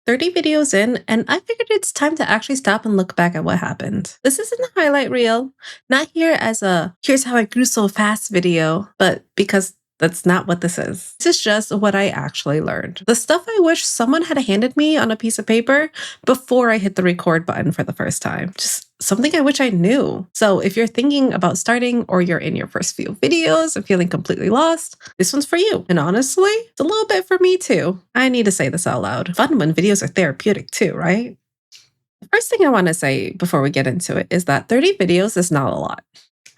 30 videos in, and I figured it's time to actually stop and look back at what happened. This isn't a highlight reel, not here as a here's how I grew so fast video, but because that's not what this is. This is just what I actually learned. The stuff I wish someone had handed me on a piece of paper before I hit the record button for the first time. Just something I wish I knew. So if you're thinking about starting or you're in your first few videos and feeling completely lost, this one's for you. And honestly, it's a little bit for me too. I need to say this out loud. Fun when videos are therapeutic too, right? The first thing I want to say before we get into it is that 30 videos is not a lot.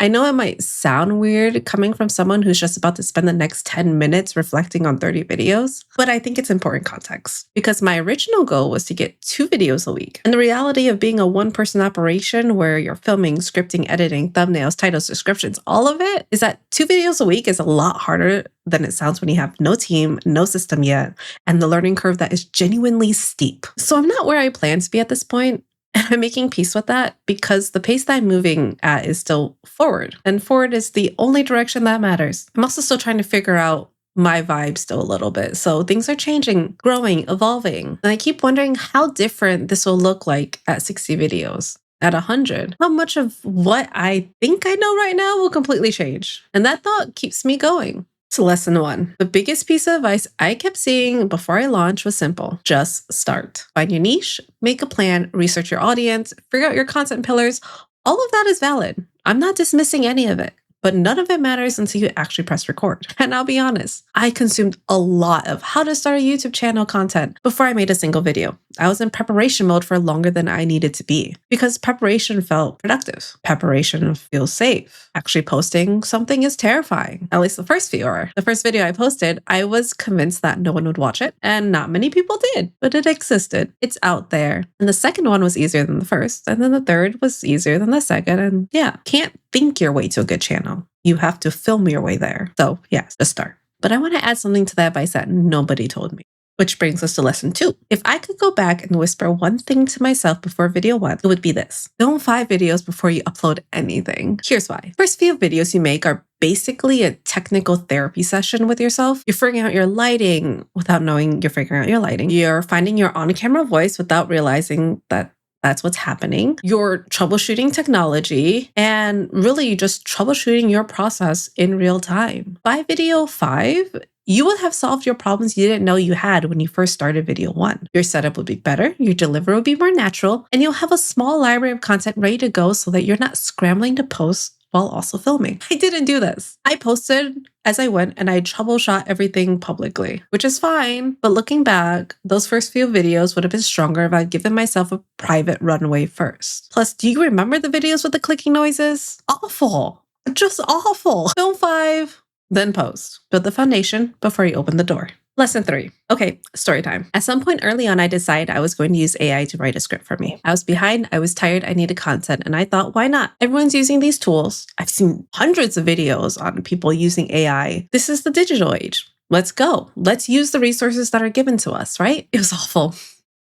I know it might sound weird coming from someone who's just about to spend the next 10 minutes reflecting on 30 videos, but I think it's important context because my original goal was to get 2 videos a week. And the reality of being a one-person operation where you're filming, scripting, editing, thumbnails, titles, descriptions, all of it is that 2 videos a week is a lot harder than it sounds when you have no team, no system yet, and the learning curve that is genuinely steep. So I'm not where I plan to be at this point. And I'm making peace with that because the pace that I'm moving at is still forward. And forward is the only direction that matters. I'm also still trying to figure out my vibe still a little bit. So things are changing, growing, evolving. And I keep wondering how different this will look like at 60 videos. At 100, how much of what I think I know right now will completely change. And that thought keeps me going. So lesson 1. The biggest piece of advice I kept seeing before I launched was simple. Just start. Find your niche, make a plan, research your audience, figure out your content pillars. All of that is valid. I'm not dismissing any of it. But none of it matters until you actually press record. And I'll be honest, I consumed a lot of how to start a YouTube channel content before I made a single video. I was in preparation mode for longer than I needed to be because preparation felt productive. Preparation feels safe. Actually posting something is terrifying. At least the first few are. The first video I posted, I was convinced that no one would watch it, and not many people did, but it existed. It's out there. And the second one was easier than the first, and then the third was easier than the second, and yeah, can't think your way to a good channel. You have to film your way there. So yes, just start. But I want to add something to that advice that nobody told me. Which brings us to lesson 2. If I could go back and whisper one thing to myself before video 1, it would be this. Film 5 videos before you upload anything. Here's why. First few videos you make are basically a technical therapy session with yourself. You're figuring out your lighting without knowing you're figuring out your lighting. You're finding your on-camera voice without realizing that that's what's happening. You're troubleshooting technology and really just troubleshooting your process in real time. By video 5, you will have solved your problems you didn't know you had when you first started video 1. Your setup would be better, your delivery will be more natural, and you'll have a small library of content ready to go so that you're not scrambling to post while also filming. I didn't do this. I posted as I went and I troubleshot everything publicly, which is fine. But looking back, those first few videos would have been stronger if I'd given myself a private runway first. Plus, do you remember the videos with the clicking noises? Awful. Just awful. Film 5, then post. Build the foundation before you open the door. Lesson 3. Okay, story time. At some point early on, I decided I was going to use AI to write a script for me. I was behind, I was tired, I needed content, and I thought, why not? Everyone's using these tools. I've seen hundreds of videos on people using AI. This is the digital age. Let's go. Let's use the resources that are given to us, right? It was awful.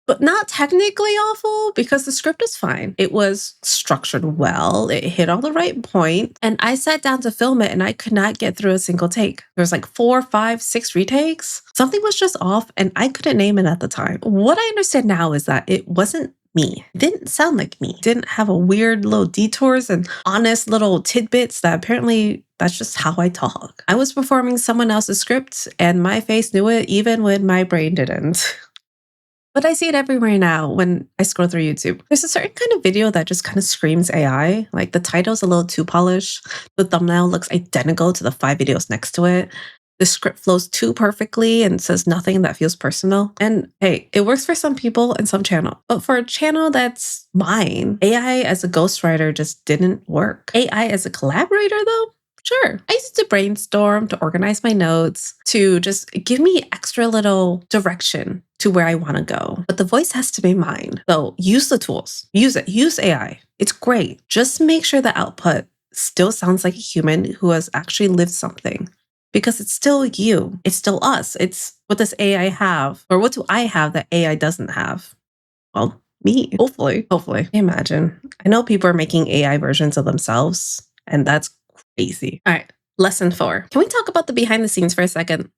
But not technically awful because the script is fine. It was structured well. It hit all the right point. And I sat down to film it and I could not get through a single take. There was like 4, 5, 6 retakes. Something was just off and I couldn't name it at the time. What I understand now is that it wasn't me. It didn't sound like me. It didn't have a weird little detours and honest little tidbits that apparently that's just how I talk. I was performing someone else's script and my face knew it even when my brain didn't. But I see it everywhere now when I scroll through YouTube. There's a certain kind of video that just kind of screams AI. Like the title's a little too polished. The thumbnail looks identical to the 5 videos next to it. The script flows too perfectly and says nothing that feels personal. And hey, it works for some people and some channels. But for a channel that's mine, AI as a ghostwriter just didn't work. AI as a collaborator though? Sure. I used to brainstorm, to organize my notes, to just give me extra little direction to where I want to go. But the voice has to be mine. So use the tools. Use it. Use AI. It's great. Just make sure the output still sounds like a human who has actually lived something. Because it's still you. It's still us. It's what does AI have? Or what do I have that AI doesn't have? Well, me. Hopefully. Imagine. I know people are making AI versions of themselves, and that's crazy. All right, lesson 4. Can we talk about the behind the scenes for a second?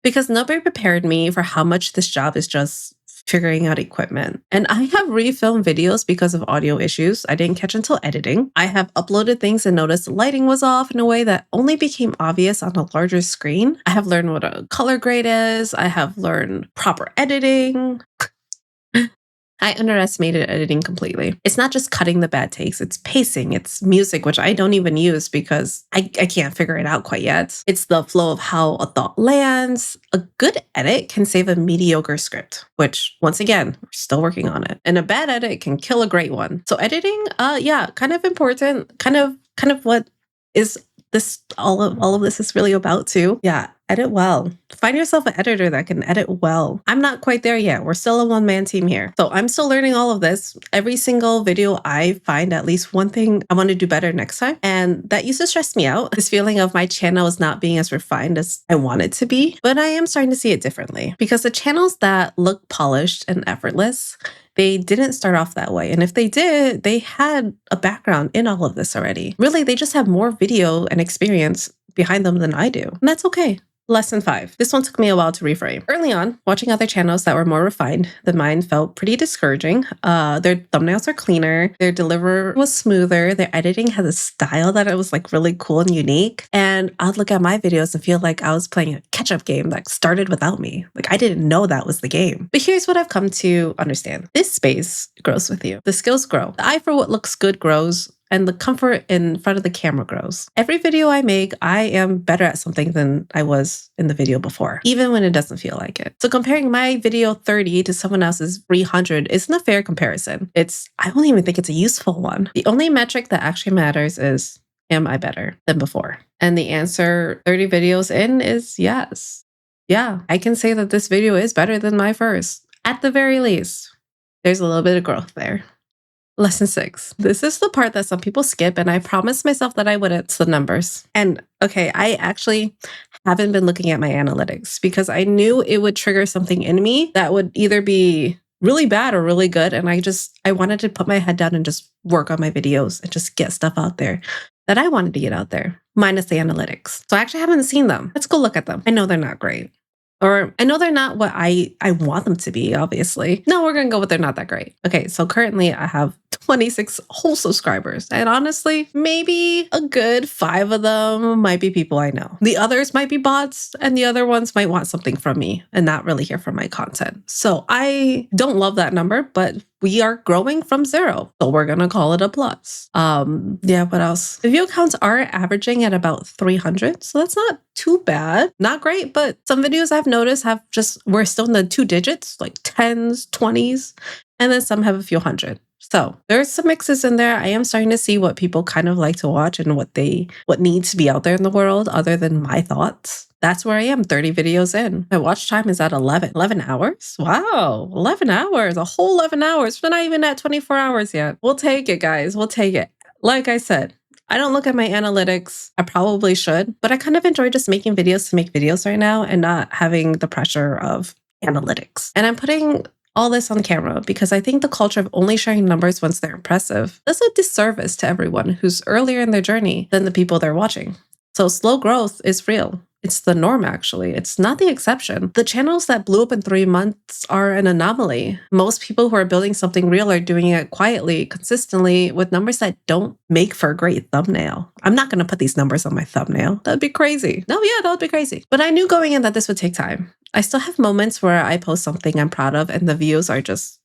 Because nobody prepared me for how much this job is just figuring out equipment. And I have refilmed videos because of audio issues I didn't catch until editing. I have uploaded things and noticed the lighting was off in a way that only became obvious on a larger screen. I have learned what a color grade is. I have learned proper editing. I underestimated editing completely. It's not just cutting the bad takes, it's pacing, it's music, which I don't even use because I can't figure it out quite yet. It's the flow of how a thought lands. A good edit can save a mediocre script, which once again, we're still working on it. And a bad edit can kill a great one. So editing, yeah, kind of important, kind of what is this all of this is really about too. Yeah, edit well. Find yourself an editor that can edit well. I'm not quite there yet. We're still a one-man team here. So I'm still learning all of this. Every single video I find at least one thing I want to do better next time. And that used to stress me out. This feeling of my channel is not being as refined as I want it to be. But I am starting to see it differently because the channels that look polished and effortless, they didn't start off that way. And if they did, they had a background in all of this already. Really, they just have more video and experience behind them than I do. And that's okay. Lesson 5. This one took me a while to reframe. Early on, watching other channels that were more refined than mine felt pretty discouraging. Their thumbnails are cleaner, their delivery was smoother, their editing has a style that it was like really cool and unique. And I'd look at my videos and feel like I was playing a catch-up game that started without me. Like I didn't know that was the game. But here's what I've come to understand. This space grows with you. The skills grow. The eye for what looks good grows, and the comfort in front of the camera grows. Every video I make, I am better at something than I was in the video before, even when it doesn't feel like it. So comparing my video 30 to someone else's 300 isn't a fair comparison. I don't even think it's a useful one. The only metric that actually matters is, am I better than before? And the answer 30 videos in is yes. Yeah, I can say that this video is better than my first. At the very least, there's a little bit of growth there. Lesson 6. This is the part that some people skip, and I promised myself that I wouldn't. It's the numbers. And okay, I actually haven't been looking at my analytics because I knew it would trigger something in me that would either be really bad or really good. And I wanted to put my head down and just work on my videos and just get stuff out there that I wanted to get out there, minus the analytics. So I actually haven't seen them. Let's go look at them. I know they're not great. Or I know they're not what I want them to be, obviously. No, we're going to go with they're not that great. Okay, so currently I have 26 whole subscribers. And honestly, maybe a good 5 of them might be people I know. The others might be bots, and the other ones might want something from me and not really hear from my content. So I don't love that number, but we are growing from 0. So we're going to call it a plus. Yeah, what else? The view counts are averaging at about 300. So that's not too bad. Not great, but some videos I've noticed we're still in the 2 digits, like 10s, 20s, and then some have a few hundred. So there's some mixes in there. I am starting to see what people kind of like to watch and what needs to be out there in the world other than my thoughts. That's where I am 30 videos in. My watch time is at 11 hours. Wow, 11 hours, a whole 11 hours. We're not even at 24 hours yet. We'll take it, guys. We'll take it. Like I said, I don't look at my analytics. I probably should, but I kind of enjoy just making videos to make videos right now and not having the pressure of analytics. And I'm putting all this on camera because I think the culture of only sharing numbers once they're impressive does a disservice to everyone who's earlier in their journey than the people they're watching. So slow growth is real. It's the norm, actually. It's not the exception. The channels that blew up in 3 months are an anomaly. Most people who are building something real are doing it quietly, consistently, with numbers that don't make for a great thumbnail. I'm not going to put these numbers on my thumbnail. That'd be crazy. No, yeah, that would be crazy. But I knew going in that this would take time. I still have moments where I post something I'm proud of and the views are just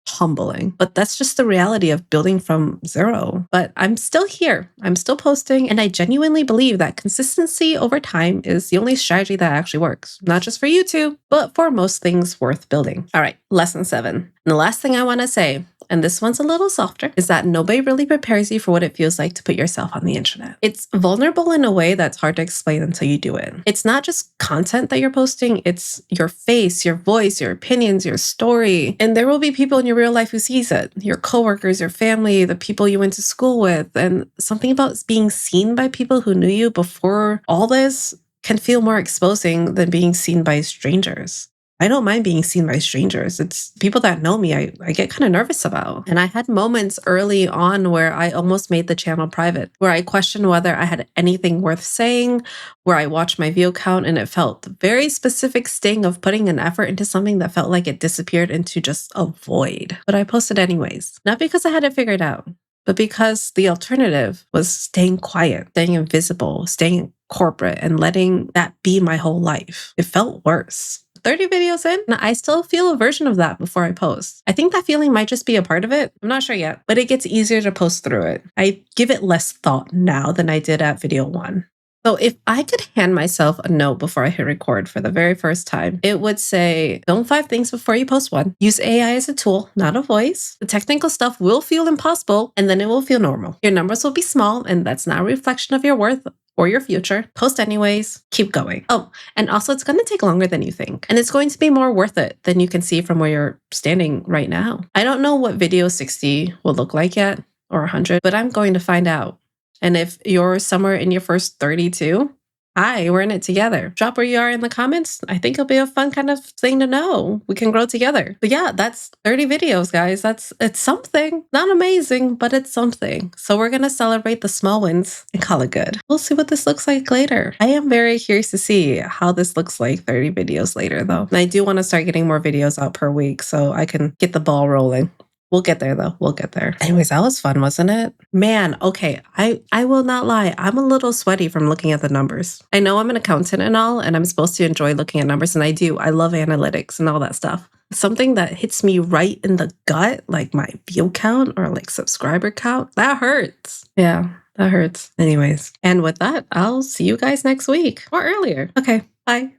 humbling. But that's just the reality of building from 0. But I'm still here. I'm still posting. And I genuinely believe that consistency over time is the only strategy that actually works. Not just for YouTube, but for most things worth building. All right, lesson 7. And the last thing I want to say, and this one's a little softer, is that nobody really prepares you for what it feels like to put yourself on the internet. It's vulnerable in a way that's hard to explain until you do it. It's not just content that you're posting, it's your face, your voice, your opinions, your story. And there will be people in your real life who sees it. Your coworkers, your family, the people you went to school with. And something about being seen by people who knew you before all this can feel more exposing than being seen by strangers. I don't mind being seen by strangers. It's people that know me, I get kind of nervous about. And I had moments early on where I almost made the channel private, where I questioned whether I had anything worth saying, where I watched my view count and it felt the very specific sting of putting an effort into something that felt like it disappeared into just a void. But I posted anyways, not because I had it figured out, but because the alternative was staying quiet, staying invisible, staying corporate, and letting that be my whole life. It felt worse. 30 videos in, and I still feel a version of that before I post. I think that feeling might just be a part of it. I'm not sure yet, but it gets easier to post through it. I give it less thought now than I did at video 1. So if I could hand myself a note before I hit record for the very first time, it would say, don't 5 things before you post 1. Use AI as a tool, not a voice. The technical stuff will feel impossible, and then it will feel normal. Your numbers will be small, and that's not a reflection of your worth or your future. Post anyways, keep going. Oh, and also it's going to take longer than you think. And it's going to be more worth it than you can see from where you're standing right now. I don't know what video 60 will look like yet, or 100, but I'm going to find out. And if you're somewhere in your first 32, hi, we're in it together. Drop where you are in the comments. I think it'll be a fun kind of thing to know. We can grow together. But yeah, that's 30 videos, guys. It's something. Not amazing, but it's something. So we're going to celebrate the small wins and call it good. We'll see what this looks like later. I am very curious to see how this looks like 30 videos later, though. And I do want to start getting more videos out per week so I can get the ball rolling. We'll get there though. We'll get there. Anyways, that was fun, wasn't it? Man, okay. I will not lie. I'm a little sweaty from looking at the numbers. I know I'm an accountant and all, and I'm supposed to enjoy looking at numbers, and I do. I love analytics and all that stuff. Something that hits me right in the gut, like my view count or like subscriber count, that hurts. Yeah, that hurts. Anyways, and with that, I'll see you guys next week or earlier. Okay, bye.